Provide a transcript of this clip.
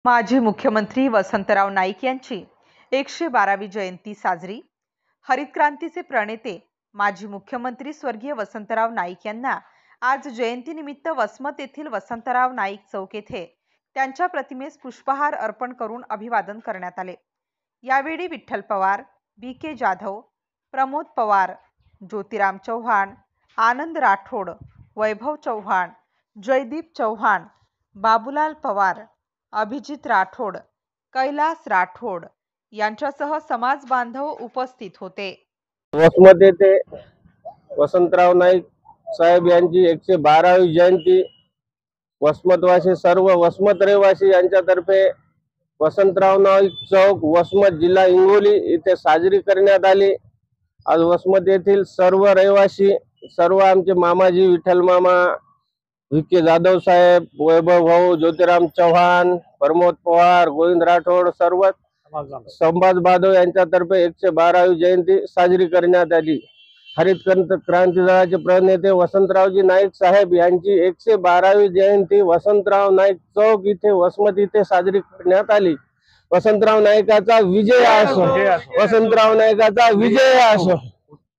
माजी मुख्यमंत्री वसंतराव नाईक यांची 112वी जयंती साजरी। हरित क्रांतीचे प्रणेते माजी मुख्यमंत्री स्वर्गीय वसंतराव नाईक यांना आज जयंतीनिमित्त वसमत येथील वसंतराव नाईक चौक येथे त्यांच्या प्रतिमेस पुष्पहार अर्पण करून अभिवादन करण्यात आले। यावेळी विठ्ठल पवार, बी.के. जाधव, प्रमोद पवार, ज्योतिराम चव्हाण, आनंद राठोड, वैभव चव्हाण, जयदीप चव्हाण, बाबूलाल पवार, अभिजित राठोड, कैलास राठोड यांच्यासह समाज बांधव उपस्थित होते। वसमत येथे वसंतराव नाईक साहेब यांची 112वी जयंती वसमतवासी सर्व वसमत रहिवासी यांच्यातर्फे वसंतराव नाईक चौक वसमत जिल्हा हिंगोली इथे साजरी करण्यात आली। आज वसमत येथील सर्व रहिवासी सर्व आमचे मामाजी विठ्ठल मामा, बी.के. जाधव साहेब, वैभव भाऊ, ज्योतिराम चव्हाण, प्रमोद पवार, गोविंद राठोड सर्व समाज बांधव यांच्यातर्फे 112वी जयंती साजरी करण्यात आली। हरित क्रांती दलाचे प्रणेते वसंतरावजी नाईक साहेब यांची 112वी जयंती वसंतराव नाईक चौक इथे वसमत इथे साजरी करण्यात आली। वसंतराव नाईकाचा विजय असो, वसंतराव नाईकाचा विजय असो।